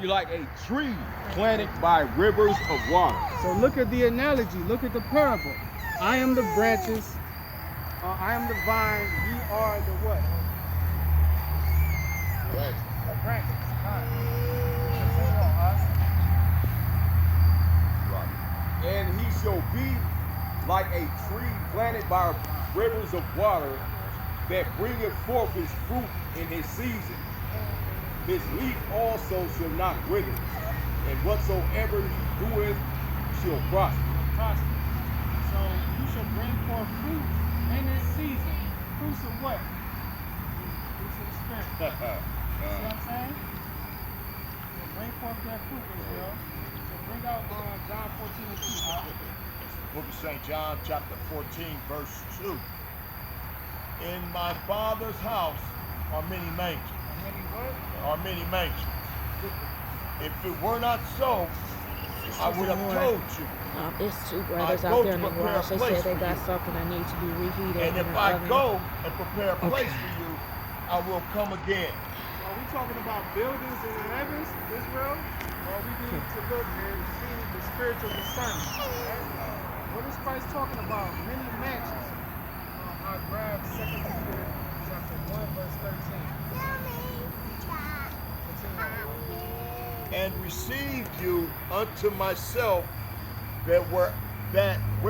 be like a tree planted by rivers of water. So look at the analogy. Look at the parable. I am the branches. I am the vine. Ye are the what? Branches. The branches. Continue on, us. Right. And he shall be like a tree planted by rivers of water that bringeth forth his fruit in his season. His leaf also shall not wither, and whatsoever he doeth shall prosper. So you shall bring forth fruit in this season. Fruits of what? Fruits of the Spirit. See what I'm saying? So bring forth that fruit, Israel. So bring out John 14 and 2. Book of St. John, chapter 14, verse 2. In my Father's house are many mansions. Many what? Are many mansions. If it were not so, I would have told you. It's two brothers out there in the garage. They said they got something that needs to be reheated. And if I go and prepare a place for you, I will come again. Are we talking about buildings in the heavens, Israel? Or we need to look and see the spiritual discernment? Right? What is Christ talking about? Many mansions. I grabbed 2 Peter chapter 1, verse 13. And received you unto myself, that where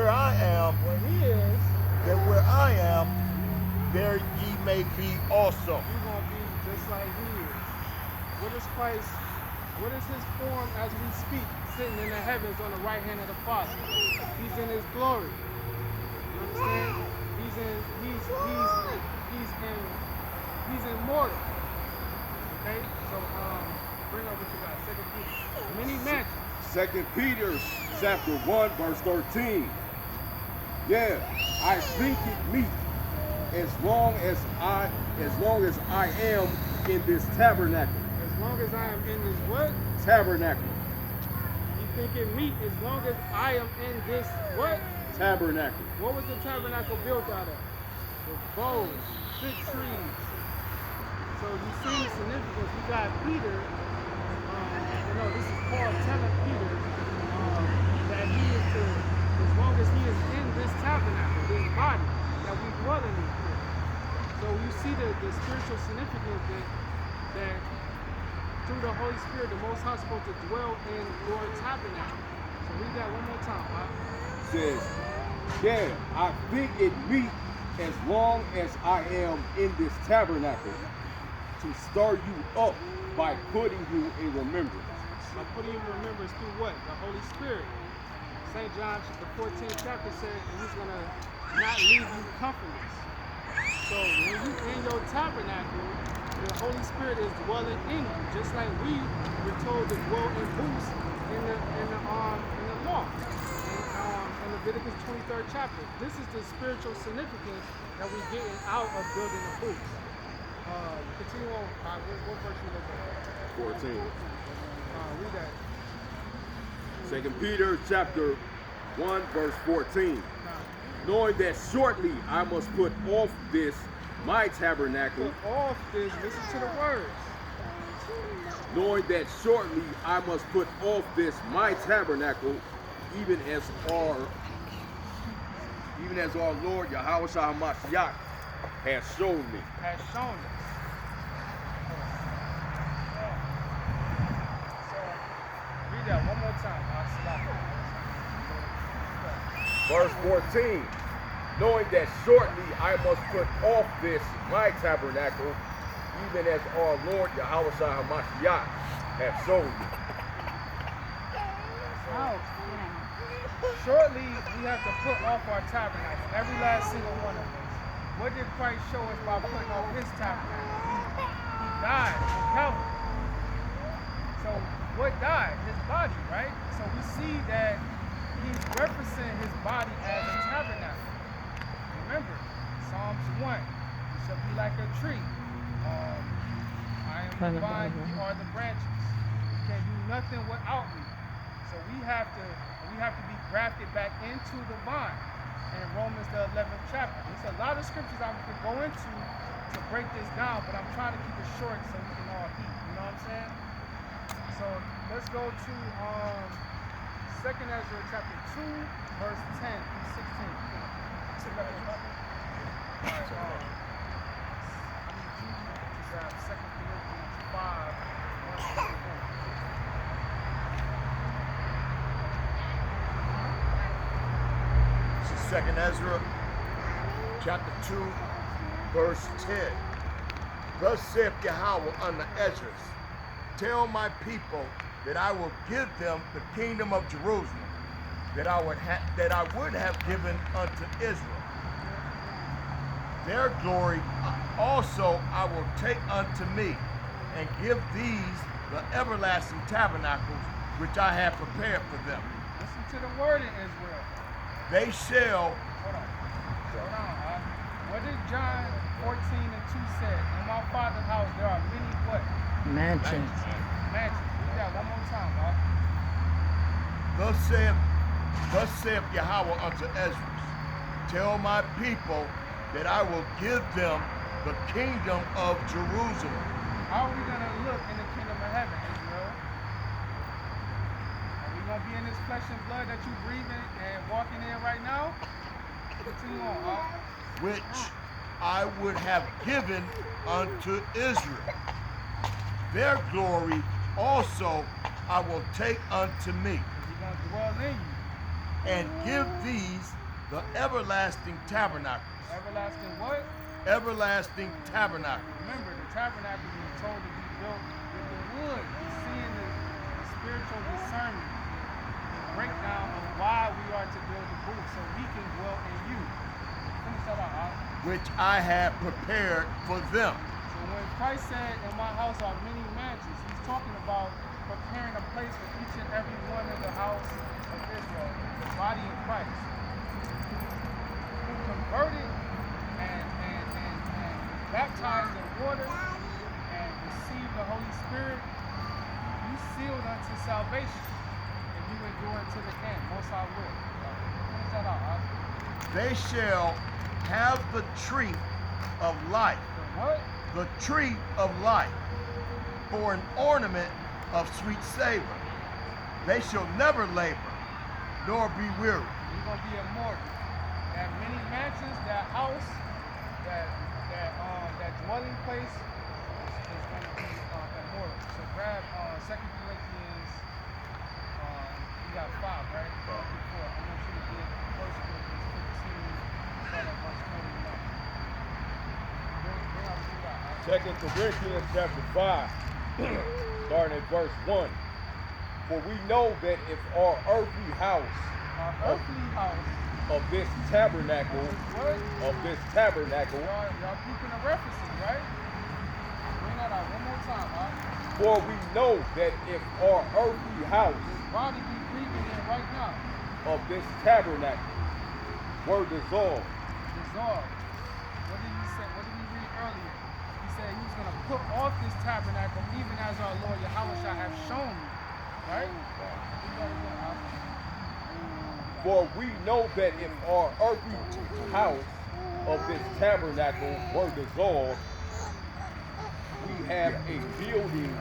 I am, where I am, there ye may be also. You're going to be just like he is. What is Christ? What is his form as we speak, sitting in the heavens on the right hand of the Father? He's in his glory. You understand? He's immortal. Okay? So bring up what you got. 2 Peter. Many mansions. 2 Peter chapter 1, verse 13. Yeah, I think it meet as long as I am in this tabernacle. As long as I am in this what? Tabernacle. You think it meet as long as I am in this what? Tabernacle. What was the tabernacle built out of? With boughs, fig trees. So you see the significance. We got Peter. This is Paul telling Peter that he is to, as long as he is in this tabernacle, this body that we dwell in this. So you see the spiritual significance that through the Holy Spirit, the Most High is supposed to dwell in your tabernacle. So read that one more time, huh? Says, yeah, I think it meet as long as I am in this tabernacle to stir you up by putting you in remembrance. By putting you in remembrance through what? The Holy Spirit. St. John, the 14th chapter said he's going to not leave you comfortless. So when you in your tabernacle, the Holy Spirit is dwelling in you, just like we were told to dwell in booths in the law. In Leviticus 23rd chapter. This is the spiritual significance that we're getting out of building a booth. Continue on. What verse you look at? 14. Read that. 2 Peter chapter 1, verse 14. Knowing that shortly I must put off this my tabernacle. Put off this, listen to the words. Knowing that shortly I must put off this my tabernacle, even as our Lord Yahweh HaMashiach has shown me. Has shown us. So read that one more time. Verse 14. Knowing that shortly I must put off this my tabernacle, even as our Lord Yahweh HaMashiach has shown me. Shortly, we have to put off our tabernacle, every last single one of us. What did Christ show us by putting off his tabernacle? He died on Calvary. So what died? His body, right? So we see that he's referencing his body as a tabernacle. Remember, Psalms 1, you shall be like a tree. I am the vine, you are the branches. You can't do nothing without me. So we have to be grafted back into the vine. In Romans the 11th chapter. There's a lot of scriptures I could go into to break this down, but I'm trying to keep it short so we can all eat. You know what I'm saying? So let's go to 2nd Ezra chapter 2, verse 10 through 16. Alright, I need you to grab 2 Corinthians 5, 1 through 4. This is 2nd Ezra, chapter 2, verse 10. Thus saith Yahweh unto Esdras, tell my people that I will give them the kingdom of Jerusalem, that I would have given unto Israel. Their glory also I will take unto me, and give these the everlasting tabernacles which I have prepared for them. Listen to the word in Israel. They shall. Hold on. What did John 14 and 2 say? In my Father's house there are many what? Mansions. Mansions. Read that one more time, huh? Thus saith Yahweh unto Esdras, tell my people that I will give them the kingdom of Jerusalem. How are we going to look in the kingdom of heaven, Israel? Are we going to be in this flesh and blood that you breathing and walking in right now? Continue on, huh? Which I would have given unto Israel. Their glory also I will take unto me, He's going to dwell in you. and give these the everlasting tabernacles. Everlasting what? Everlasting tabernacle. Remember, the tabernacle was told to be built with the wood. You're seeing the spiritual discernment, the breakdown of why we are to build the booth so we can dwell in you. Finish that out, huh? Which I have prepared for them. So when Christ said, in my house are many mansions, he's talking about preparing a place for each and every one in the house of Israel, the body of Christ, who converted and baptized in water and received the Holy Spirit. You sealed unto salvation if you endure unto the end. Most I will. Finish that out, huh? They shall have the tree of life. The what? The tree of life for an ornament of sweet savor. They shall never labor, nor be weary. You're going to be immortal. That many mansions, that house, that dwelling place is going to be immortal. So grab 2 Corinthians, you got 5, right? 4. I want you to get 1 Corinthians 15, start at verse 41. 2 Corinthians chapter 5, starting at verse 1. For we know that if our earthly house Our earthly house, of this tabernacle, what? Y'all keeping the references, right? Bring that out one more time, huh? for we know that if our earthly house Body we breathing in right now. of this tabernacle were dissolved, Dissolved. What did he say? What did we read earlier? He said he was going to put off this tabernacle even as our Lord Yahweh shall have shown you. Right? Read that again, huh? for we know that if our earthly house of this tabernacle were dissolved, we have a building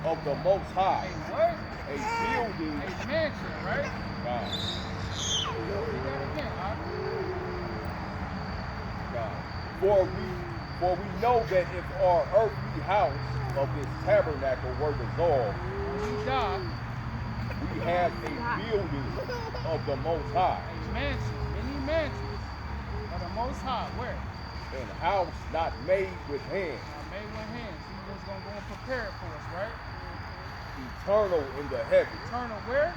of the Most High. What? A building. A mansion, right? God. Read that again, huh? God. For we know that if our earthly house of this tabernacle were dissolved, When you die, we have a building of the Most High, a mansion, many mansions of the Most High. Where? an house not made with hands, Made with hands. He was going to go and prepare it for us, right? eternal in the heavens. Eternal where?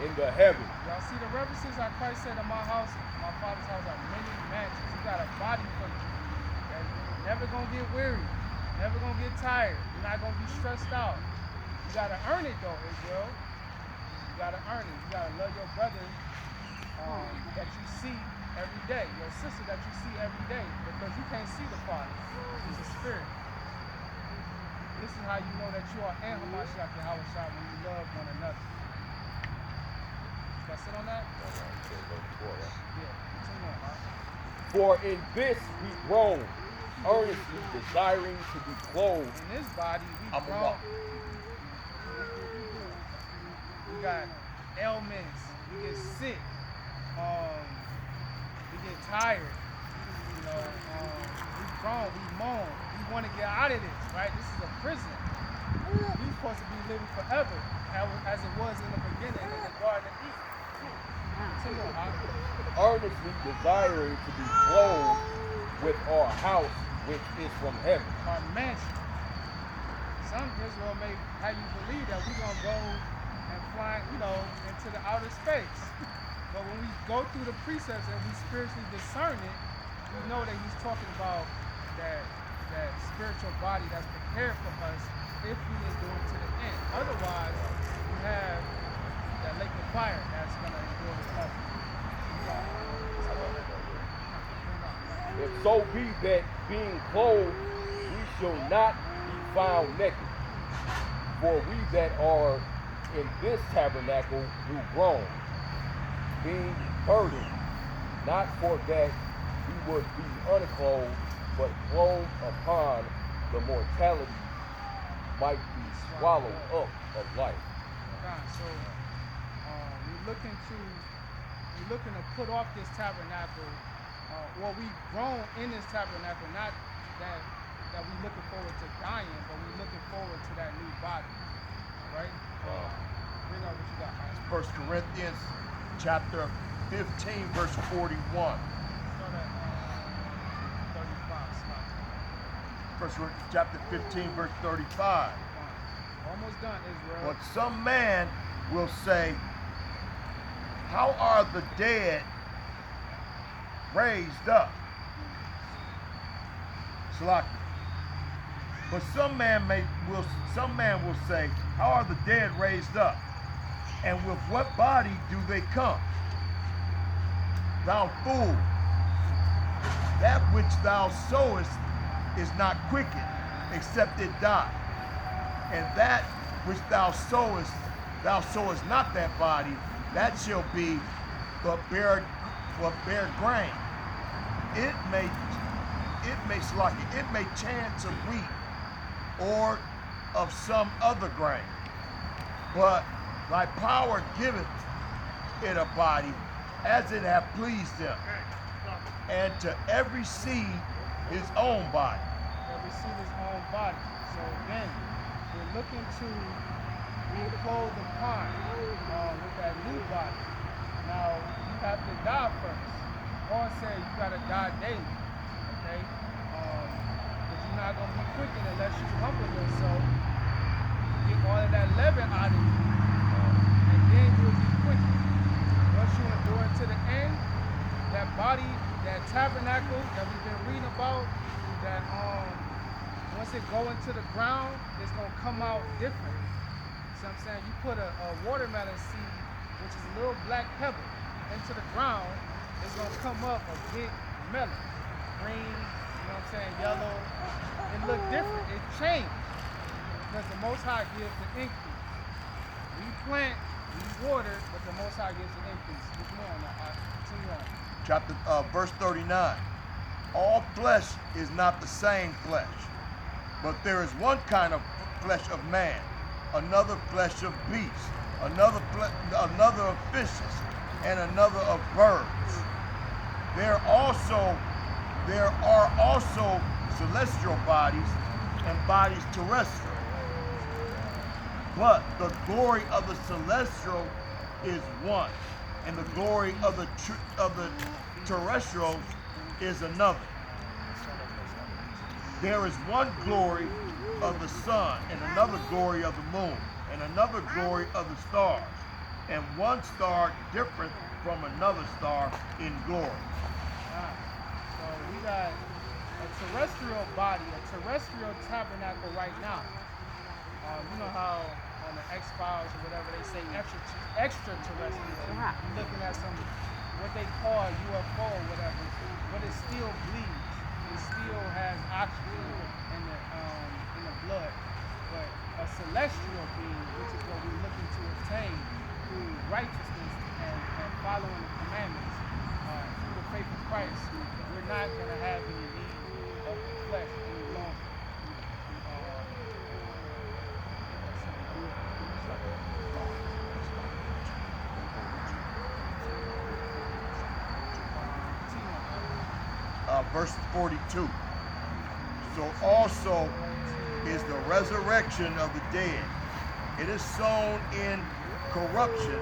In the heavens. Y'all see the references how Christ said in my house, my Father's house are many mansions. He got a body for you. You're never going to get weary. Never going to get tired. You're not going to be stressed out. You got to earn it though, Israel. You got to earn it. You got to love your brother that you see every day. Your sister that you see every day. Because you can't see the Father. He's a spirit. This is how you know that you are in Hamashiach Yahweh Shah when you love one another. Can I sit on that? Yeah, continue on, huh? For in this we groan, earnestly desiring to be clothed. In this body, we I'm a grown. rock. got ailments, we get sick, we get tired, we groan, we moan, we want to get out of this, right? This is a prison. We're supposed to be living forever, as it was in the beginning in the Garden of Eden. Earnestly desiring to be clothed with our house, which is from heaven. Our mansion. Some Israel may have you believe that we're going to go and fly, into the outer space. But when we go through the precepts and we spiritually discern it, we know that he's talking about that spiritual body that's prepared for us if we endure to the end. Otherwise, we have that lake of fire that's going to endure forever. If so be that being clothed, we shall not be found naked. For we that are in this tabernacle do groan, being burdened, not for that we would be unclothed, but clothed upon the mortality might be swallowed up of life. So we're looking to put off this tabernacle. We've grown in this tabernacle, not that we're looking forward to dying, but we're looking forward to that new body, right? Bring out what you got, man. 1 Corinthians chapter 15, verse 41. Start at 35. 1 Corinthians chapter 15, verse 35. Almost done, Israel. But some man will say, how are the dead raised up? Salaki. But some man will say, how are the dead raised up? And with what body do they come? Thou fool, that which thou sowest is not quickened, except it die. And that which thou sowest not that body, that shall be but bear grain. It may chance of wheat or of some other grain. But thy power giveth it a body as it hath pleased him. And to every seed his own body. Every seed his own body. So again, we're looking to be clothed upon with that new body. Now, you have to die first. Paul said you got to die daily, okay? Because you're not going to be quickened unless you humble yourself, get all of that leaven out of you, and then you'll be quickened. Once you endure to the end, that body, that tabernacle that we've been reading about, that once it go into the ground, it's going to come out different. See what I'm saying? You put a watermelon seed, which is a little black pebble, into the ground, it's going to come up a big melon. Green, yellow. It look different. It changed. Because the Most High gives the increase. We plant, we water, but the Most High gives the increase. What's more on that? Continue on. Chapter, verse 39. All flesh is not the same flesh, but there is one kind of flesh of man, another flesh of beasts, another of fishes, and another of birds. There are also celestial bodies and bodies terrestrial. But the glory of the celestial is one, and the glory of the terrestrial is another. There is one glory of the sun, and another glory of the moon, and another glory of the stars, and one star different from another star in glory. So we got a terrestrial body, a terrestrial tabernacle right now. You know how on the X-Files or whatever they say extraterrestrial. You're looking at some, what they call UFO or whatever, but it still bleeds. It still has oxygen in the blood. But a celestial being, which is what we're looking to attain through righteousness and following the commandments, through the faith of Christ, we're not going to have any need of the flesh any longer. verse 42. So also is the resurrection of the dead. It is sown in corruption.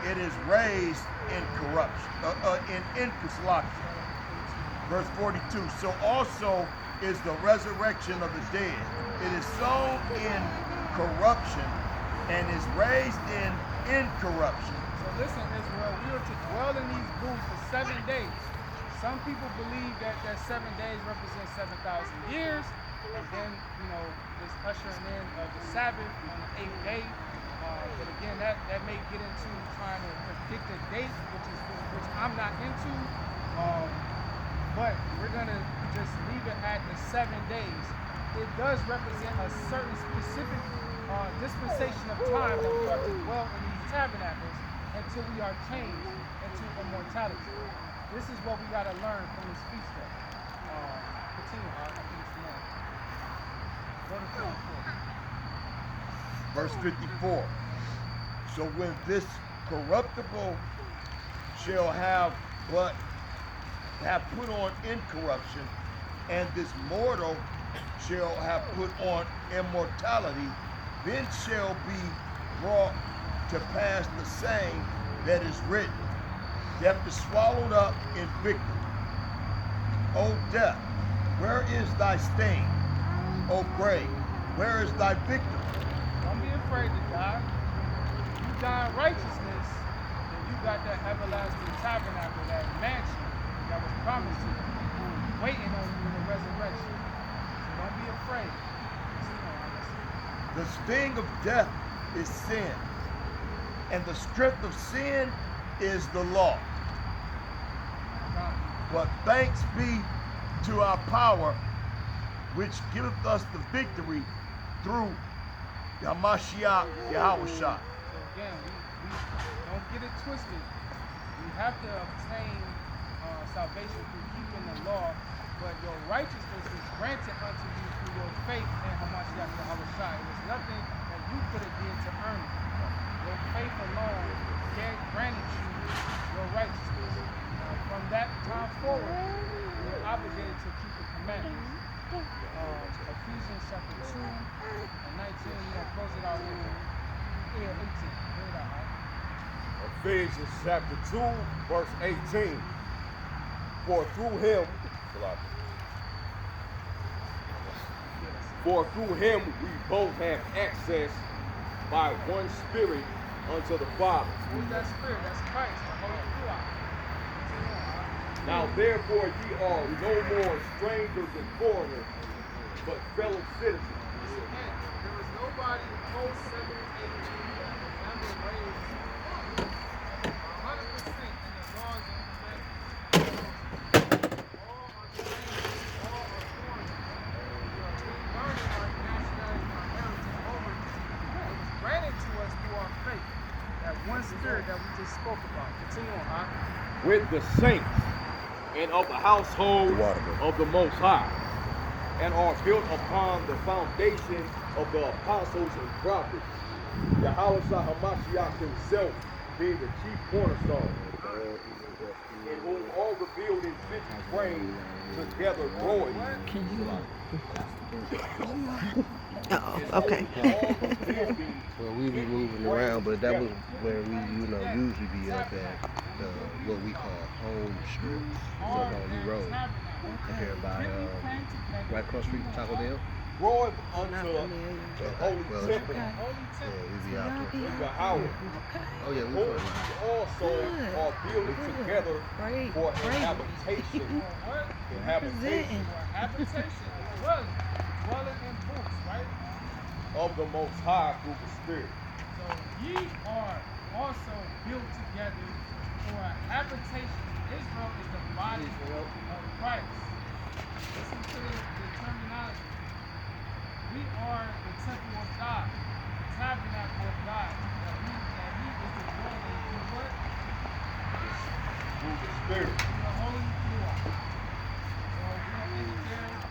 It is raised in corruption, in incorruption. Verse 42. So also is the resurrection of the dead. It is sown in corruption and is raised in incorruption. So listen, Israel, we are to dwell in these booths for 7 days. Some people believe that 7 days represents 7,000 years, and then, this ushering in of the Sabbath on the 8th day. But again, that may get into trying to predict a date, which I'm not into. But we're gonna just leave it at the 7 days. It does represent a certain specific dispensation of time that we are to dwell in these tabernacles until we are changed into immortality. This is what we got to learn from this feast day. Continue, I think it's more. Go to 54. Verse 54. So when this corruptible shall have put on incorruption, and this mortal shall have put on immortality, then shall be brought to pass the same that is written. Death is swallowed up in victory. O death, where is thy sting? O grave, where is thy victory? Don't be afraid to die. You die in righteousness, then you got that everlasting tabernacle, that mansion that was promised to you, waiting on you in the resurrection. So don't be afraid. The sting of death is sin, and the strength of sin is the law. But thanks be to our power, which giveth us the victory through Hamashiach Yahushua. So again, we don't get it twisted. We have to obtain salvation through keeping the law, but your righteousness is granted unto you through your faith in Hamashiach Yahushua. It was nothing that you could have did to earn it. Your faith alone granted you your righteousness. From that time forward, you're obligated to keep the commandments. Ephesians chapter 2 and 19, close it out here. 18. Read it out, right? Ephesians chapter 2, verse 18. For through him we both have access by one Spirit unto the Father. Who's that Spirit? That's Christ, the Holy Ruach. Now therefore ye are no more strangers and foreigners, but fellow citizens. Again, there was nobody post 718 that was ever raised 100% in the laws and commandments. All are strangers, all are foreigners. We are learning our nationality, our heritage over you. It was granted to us through our faith. That one Spirit that we just spoke about. Continue on, huh? With the saints and of the household of the Most High, and are built upon the foundation of the apostles and prophets, Yahushua Hamashiach himself being the chief cornerstone, in whom all the buildings fitly framed together growing. Okay. Well, we be moving around, but that was where we, usually be up at what we call home strips, Lee Road, up here by right across the street from Taco Bell. Growing unto the holy temple. Yeah, we be out there. The hour. Oh yeah, we Whom from also are building together for habitation. Habitation. Dwelling in booths, right? Of the Most High through the Spirit. So ye are also built together for a habitation. Israel is the body of Christ. Listen to the terminology. We are the temple of God, the tabernacle of God. That he is the dwelling in what? Through the Spirit. The Holy Ruach. So we don't end it there.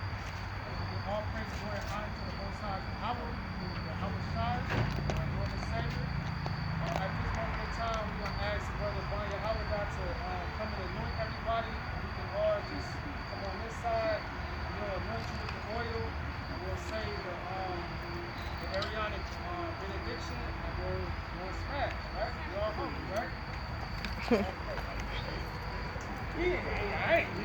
All praise, glory, and honor to the Most High, the Hamashiach, our Lord and Savior. At this moment in time, we're going to ask Brother Bon Yahweh to come and anoint everybody. We can all benediction and we'll smash, right? We all hungry, right? I ain't